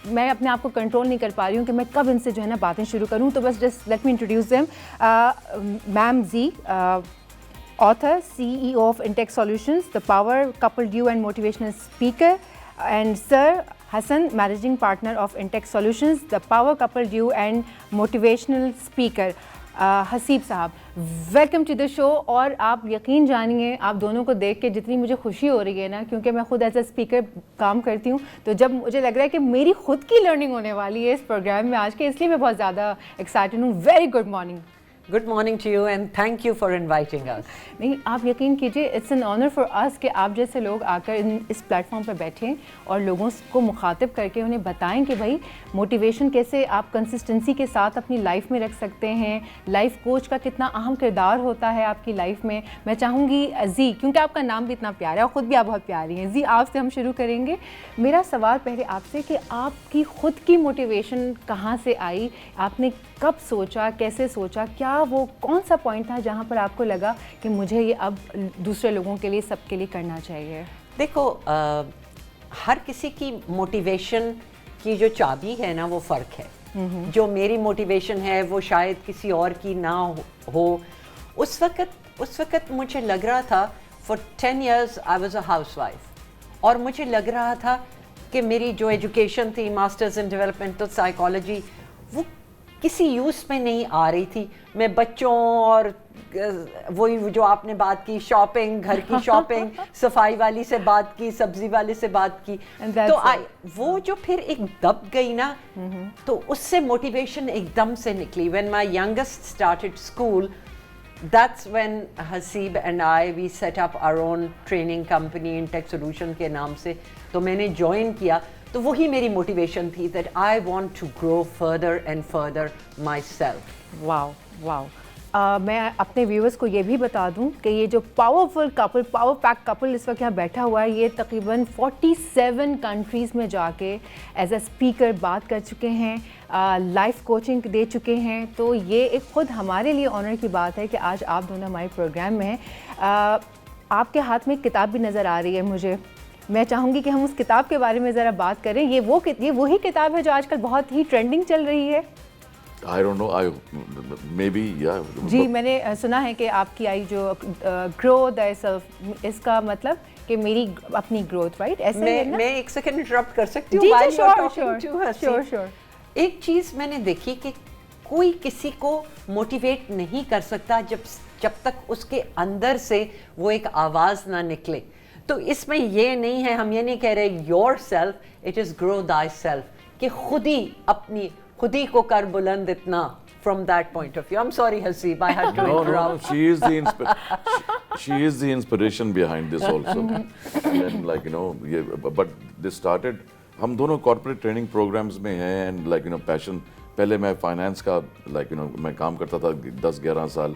میں اپنے آپ کو کنٹرول نہیں کر پا رہی ہوں کہ میں کب ان سے جو ہے نا باتیں شروع کروں. تو بس just let me introduce them. Ma'am Zee, author, CEO of Intech Solutions, the Power Coupled You and Motivational Speaker, and Sir Hassan, Managing Partner of Intech Solutions, the Power Coupled You and Motivational Speaker. Haseeb صاحب, welcome to the شو. اور آپ یقین جانیے, آپ دونوں کو دیکھ کے جتنی مجھے خوشی ہو رہی ہے نا, کیونکہ میں خود ایز اے اسپیکر کام کرتی ہوں, تو جب مجھے لگ رہا ہے کہ میری خود کی لرننگ ہونے والی ہے اس پروگرام میں آج کے, اس لیے میں بہت زیادہ ایکسائٹڈ ہوں. Very good morning. Good morning to you and thank you for inviting us. نہیں, آپ یقین کیجیے, اٹس این آنر فار اس کہ آپ جیسے لوگ آ کر اس پلیٹ فارم پہ بیٹھیں اور لوگوں کو مخاطب کر کے انہیں بتائیں کہ بھائی موٹیویشن کیسے آپ کنسسٹنسی کے ساتھ اپنی لائف میں رکھ سکتے ہیں, لائف کوچ کا کتنا اہم کردار ہوتا ہے آپ کی لائف میں. میں چاہوں گی زی, کیونکہ آپ کا نام بھی اتنا پیارا ہے اور خود بھی آپ بہت پیاری ہیں, زی آپ سے ہم شروع کریں گے. میرا سوال پہلے آپ سے کہ آپ کی خود کی موٹیویشن کہاں سے آئی, آپ نے کب سوچا, کیسے سوچا, کیا وہ کون سا پوائنٹ تھا جہاں پر آپ کو لگا کہ مجھے یہ اب دوسرے لوگوں کے لیے, سب کے لیے کرنا چاہیے؟ دیکھو, ہر کسی کی موٹیویشن کی جو چابی ہے نا وہ فرق ہے. جو میری موٹیویشن ہے وہ شاید کسی اور کی نہ ہو. اس وقت مجھے لگ رہا تھا, for 10 years I was a house wife, اور مجھے لگ رہا تھا کہ میری جو ایجوکیشن تھی, ماسٹرز ان ڈیولپمنٹل سائیکالوجی, وہ کسی یوز میں نہیں آ رہی تھی. میں بچوں اور وہی جو آپ نے بات کی, شاپنگ, گھر کی شاپنگ, صفائی والی سے بات کی, سبزی والے سے بات کی, تو وہ جو پھر ایک دب گئی نا, تو اس سے موٹیویشن ایک دم سے نکلی. When my youngest started school, that's when Hasib and I, we set up our own training company, Intech Solution کے نام سے. تو میں نے جوائن کیا, تو وہی میری موٹیویشن تھی that I want to grow further and further myself. واو واو. میں اپنے ویورز کو یہ بھی بتا دوں کہ یہ جو powerful couple, power pack couple اس وقت یہاں بیٹھا ہوا ہے, یہ تقریباً 47 کنٹریز میں جا کے ایز اے اسپیکر بات کر چکے ہیں, لائف کوچنگ دے چکے ہیں. تو یہ ایک خود ہمارے لیے آنر کی بات ہے کہ آج آپ دونوں ہمارے پروگرام میں ہیں. آپ کے ہاتھ میں ایک کتاب بھی نظر آ رہی ہے مجھے, میں چاہوں گی کہ ہم اس کتاب کے بارے میں ذرا بات کریں. یہ وہی کتاب ہے جو آج کل بہت ہی ٹرینڈنگ چل رہی ہے. I don't know, maybe, yeah. جی, میں نے سنا ہے کہ آپ کی آئی جو گرو دا سیلف, اس کا مطلب کہ میری اپنی گروتھ, رائٹ؟ ایسے میں ایک سیکنڈ انٹرپٹ کر سکتی ہوں؟ شور. ایک چیز میں نے دیکھی کہ کوئی کسی کو موٹیویٹ نہیں کر سکتا جب تک اس کے اندر سے وہ ایک آواز نہ نکلے. تو اس میں یہ نہیں ہے, ہم یہ نہیں کہہ رہے یور سیلف, اٹ از گرو دائی سیلف, کہ خود ہی کو کر بلند اتنا. From that point of view, I'm sorry, Hasib, I had to interrupt. No, she is the inspiration behind this also. And like, you know, but this started, ہم دونوں corporate training programs میں ہیں, and like, you know, passion, پہلے میں finance کا like, you know, میں کام کرتا تھا 10-11 سال.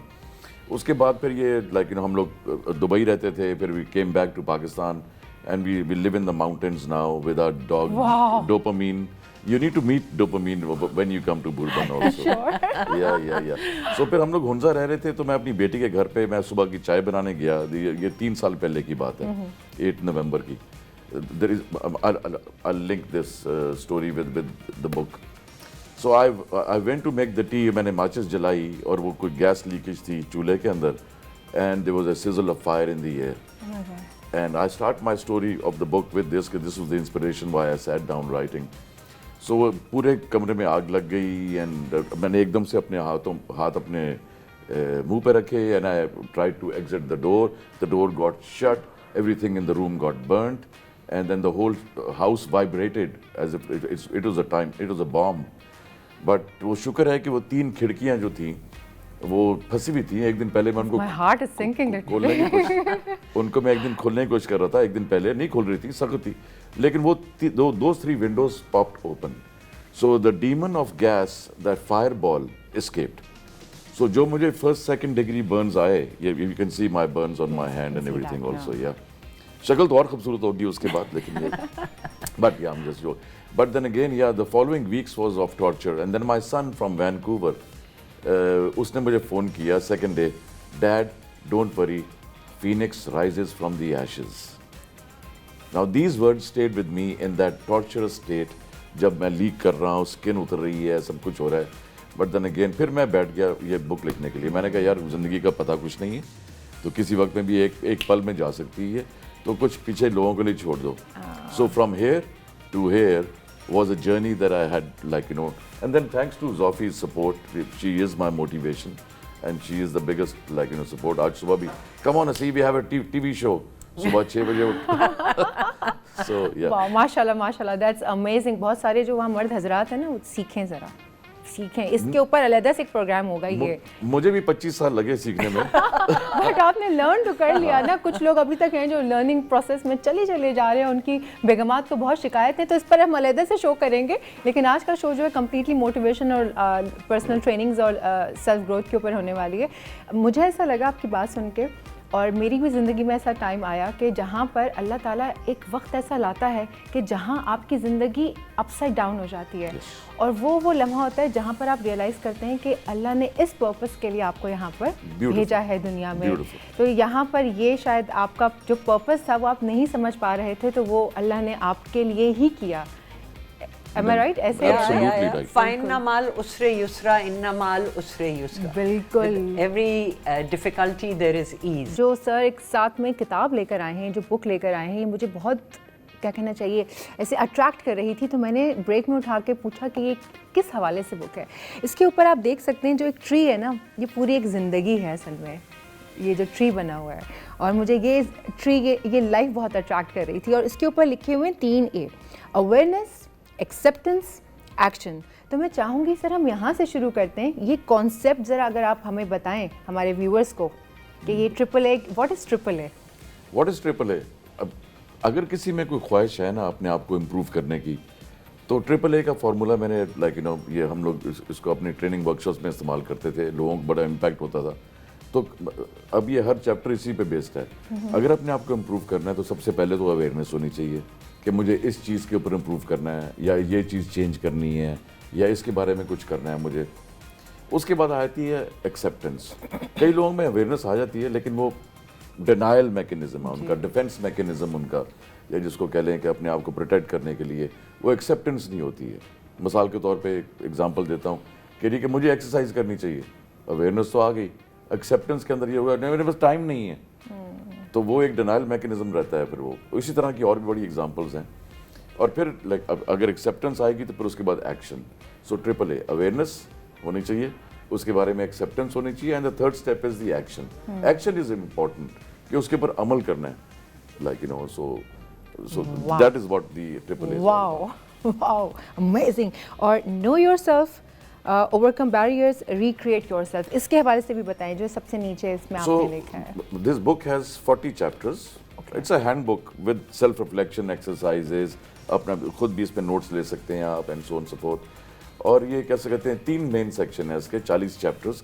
اس کے بعد پھر یہ like, you know, ہم لوگ دبئی رہتے تھے, پھر we came back to Pakistan and we live in the mountains now with our dog. Wow. Dopamine. You need to meet dopamine when you come to Bourbon also. Sure. Yeah. So پھر ہم لوگ ہنزا رہ رہے تھے, تو میں اپنی بیٹی کے گھر پہ میں صبح کی چائے بنانے گیا. یہ 3 سال پہلے کی بات ہے, 8 نومبر کی. I'll link this story with the book. So I went to make the tea. میں نے ماچس جلائی اور وہ کوئی گیس لیکیج تھی چولہے کے اندر, and there was a sizzle of fire in the air. And I start my story of the book with this, because this was the inspiration why I sat down writing. سو پورے کمرے میں آگ لگ گئی, and میں نے ایک دم سے اپنے ہاتھ اپنے منہ پہ رکھے, and I try to exit the door got shut, everything in the room got burnt, and then the whole house vibrated as it was a bomb. But وہ شکر ہے کہ وہ 3 کھڑکیاں جو تھیں وہ پھنسی ہوئی تھیں. ایک دن پہلے میں ان کو میں ایک دن کھولنے کی کوشش کر رہا تھا, ایک دن پہلے نہیں کھول رہی تھی, سخت تھی, لیکن وہ those 3 windows popped open. So the demon of gas, that fireball, escaped. So جو مجھے first second degree burns آئے, you can see my burns on my hand and everything also, yeah. شکل تو اور خوبصورت ہوگی اس کے بعد, لیکن but yeah, I'm just joking. But then again, yeah, the following weeks was of torture. And then my son from Vancouver, اس نے مجھے فون کیا second day, Dad, don't worry, Phoenix rises from the ashes. Now these words stayed with me in that torturous state جب میں leak کر رہا ہوں, skin Uttar رہی ہے, سب کچھ ہو رہا ہے. بٹ دین اگین پھر میں بیٹھ گیا یہ بک لکھنے کے لیے. میں نے کہا یار زندگی کا پتہ کچھ نہیں ہے, تو کسی وقت میں بھی ایک پل میں جا سکتی ہے, تو کچھ پیچھے لوگوں کے لیے چھوڑ دو. So from here to here was a journey that I had, like, you know, and then thanks to Zofi's support, she is my motivation and she is the biggest, like, you know, support. Aaj subah bhi, come on, see, we have a TV show. Subah 6 baje اٹھ. So yeah. Wow, mashallah, that's amazing. بہت سارے جو وہاں مرد حضرات ہیں نا وہ سیکھیں ذرا, سیکھیں. اس کے اوپر علیحدہ سے ایک پروگرام ہوگا یہ. مجھے بھی 25 سال لگے سیکھنے میں. بٹ آپ نے لرن تو کر لیا نا. کچھ لوگ ابھی تک ہیں جو لرننگ پروسیس میں چلے جا رہے ہیں, ان کی بیگمات کو بہت شکایت ہے, تو اس پر ہم علیحدہ سے شو کریں گے. لیکن آج کا شو جو ہے کمپلیٹلی موٹیویشن اور پرسنل ٹریننگز اور سیلف گروتھ کے اوپر ہونے والی ہے. مجھے ایسا لگا آپ کی بات سن کے, اور میری بھی زندگی میں ایسا ٹائم آیا کہ جہاں پر اللہ تعالیٰ ایک وقت ایسا لاتا ہے کہ جہاں آپ کی زندگی اپ سائڈ ڈاؤن ہو جاتی ہے, اور وہ لمحہ ہوتا ہے جہاں پر آپ ریئلائز کرتے ہیں کہ اللہ نے اس پرپس کے لیے آپ کو یہاں پر بھیجا ہے دنیا میں. تو یہاں پر یہ شاید آپ کا جو پرپس تھا وہ آپ نہیں سمجھ پا رہے تھے, تو وہ اللہ نے آپ کے لیے ہی کیا. Am I right? ایسے Absolutely right. فَإِنَّ مَعَ الْعُسْرِ يُسْرًا إِنَّ مَعَ الْعُسْرِ يُسْرًا. بالکل. Every difficulty there is ease. جو سر ایک ساتھ میں کتاب لے کر آئے ہیں, جو بک لے کر آئے ہیں, یہ مجھے بہت کیا کہنا چاہیے ایسے اٹریکٹ کر رہی تھی. تو میں نے بریک میں اٹھا کے پوچھا کہ یہ کس حوالے سے بک ہے. اس کے اوپر آپ دیکھ سکتے ہیں جو ایک ٹری ہے نا, یہ پوری ایک زندگی ہے اصل میں, یہ جو ٹری بنا ہوا ہے. اور مجھے یہ ٹری یہ لائف بہت اٹریکٹ کر رہی تھی. اور اس کے اوپر لکھے ہوئے 3 A: اویئرنیس, ایکسیپٹنس, ایکشن. تو میں چاہوں گی سر ہم یہاں سے شروع کرتے ہیں. یہ کانسیپٹ ذرا اگر آپ ہمیں بتائیں ہمارے ویورز کو کہ یہ triple A, what is triple A? What is triple A? اب اگر کسی میں کوئی خواہش ہے نا اپنے آپ کو امپروو کرنے کی, تو ٹرپل اے کا فارمولا میں نے, لائک یو نو, یہ ہم لوگ اس کو اپنی ٹریننگ ورک شاپس میں استعمال کرتے تھے, لوگوں کو بڑا امپیکٹ ہوتا تھا. تو اب یہ ہر چیپٹر اسی پہ بیسڈ ہے. اگر اپنے آپ کو امپروو کرنا ہے تو سب سے پہلے تو اویئرنیس ہونی چاہیے کہ مجھے اس چیز کے اوپر امپروو کرنا ہے, یا یہ چیز چینج کرنی ہے, یا اس کے بارے میں کچھ کرنا ہے مجھے. اس کے بعد آتی ہے ایکسیپٹنس. کئی لوگوں میں اویئرنیس آ جاتی ہے لیکن وہ ڈینائل میکینزم ہے ان کا, ڈیفینس میکینزم ان کا, یا جس کو کہہ لیں کہ اپنے آپ کو پروٹیکٹ کرنے کے لیے, وہ ایکسیپٹنس نہیں ہوتی ہے. مثال کے طور پہ ایک ایگزامپل دیتا ہوں کہ مجھے ایکسرسائز کرنی چاہیے, اویئرنیس تو آ گئی, ایکسیپٹنس کے اندر یہ ہوا میرے پاس ٹائم نہیں ہے, تو وہ ایک ڈینائل میکینزم رہتا ہے. پھر وہ اسی طرح کی اور بھی بڑی ایگزامپلس ہیں. اور پھر لائک اگر ایکسیپٹنس آئے گی تو پھر اس کے بعد action. So triple A, awareness ہونی چاہیے, اس کے بارے میں ایکسیپٹنس ہونی چاہیے, and the third step is the action. Action is important کہ اس کے اوپر عمل کرنا ہے, like you know. So that is what the triple A. Wow wow, amazing. اور know yourself, overcome barriers, recreate yourself, اس کے حوالے سے بھی بتائیں جو سب سے نیچے اس میں آپ نے لکھا ہے. So this book has 40 chapters. It's a handbook with self reflection exercises. اپنا خود بھی اس پہ نوٹس لے سکتے ہیں آپ, and so on so forth. اور یہ کیسے کہتے ہیں 3 مین سیکشن ہے اس کے, 40 chapters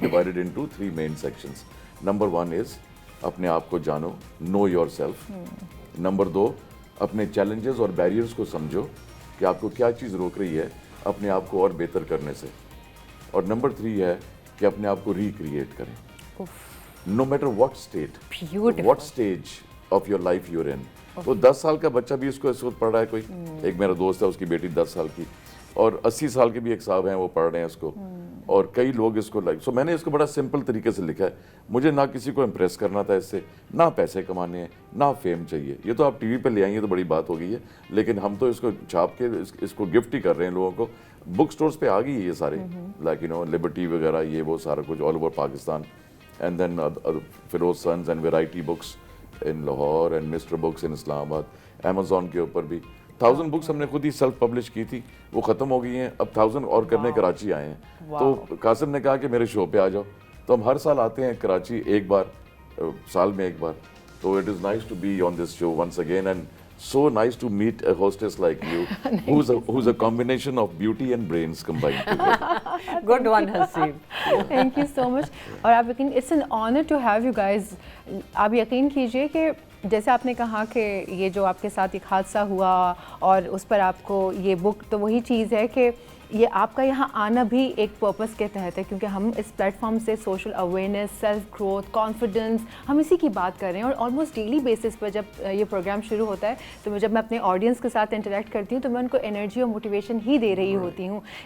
divided into 3 main sections. Number 1 is اپنے آپ کو جانو, know yourself. Number 2, اپنے چیلنجز اور بیریئرز کو سمجھو کہ آپ کو کیا چیز روک رہی ہے اپنے آپ کو اور بہتر کرنے سے. اور نمبر 3 ہے کہ اپنے آپ کو ریکریٹ کریں, no matter what state, what stage of your life you are in. تو 10 سال کا بچہ بھی اس کو اس وقت پڑھ رہا ہے. کوئی ایک میرا دوست ہے, اس کی بیٹی 10 سال کی, اور 80 سال کے بھی ایک صاحب ہیں وہ پڑھ رہے ہیں اس کو, اور کئی لوگ اس کو لائک. سو میں نے اس کو بڑا سمپل طریقے سے لکھا ہے. مجھے نہ کسی کو امپریس کرنا تھا اس سے, نہ پیسے کمانے ہیں, نہ فیم چاہیے. یہ تو آپ ٹی وی پہ لے آئیں گے تو بڑی بات ہو گئی ہے, لیکن ہم تو اس کو چھاپ کے اس کو گفٹ ہی کر رہے ہیں لوگوں کو. بک سٹورز پہ آ گئی ہے یہ سارے, لائک یو نو, لبرٹی وغیرہ, یہ وہ سارا کچھ all over Pakistan. And then Feroz Sons and variety books in Lahore, and mister books in Islamabad. Amazon کے اوپر بھی 1000 بکس ہم نے خود ہی سیلف پبلش کی تھی, وہ ختم ہو گئی ہیں. اب 1000 اور کرنے کراچی آئے ہیں. تو قاسم نے کہا کہ میرے شو پہ آ جاؤ, تو ہم ہر سال آتے ہیں کراچی, ایک بار سال میں ایک بار. تو it is nice to be on this show once again, and so nice to meet a hostess like you who's a combination of beauty and brains combined together. Good one, Haseeb. Thank you so much. اور آپ یقین, it's an honor to have you guys. آپ یقین کیجئے کہ جیسے آپ نے کہا کہ یہ جو آپ کے ساتھ ایک حادثہ ہوا اور اس پر آپ کو یہ بک، تو وہی چیز ہے کہ یہ آپ کا یہاں آنا بھی ایک پرپس کے تحت ہے، کیونکہ ہم اس پلیٹ فارم سے social awareness, self growth, confidence, ہم اسی کی بات کر رہے ہیں. اور آلموسٹ ڈیلی بیسس پر جب یہ پروگرام شروع ہوتا ہے تو جب میں اپنے آڈینس کے ساتھ انٹریکٹ کرتی ہوں تو میں ان کو انرجی اور موٹیویشن ہی دے رہی ہوتی ہوں.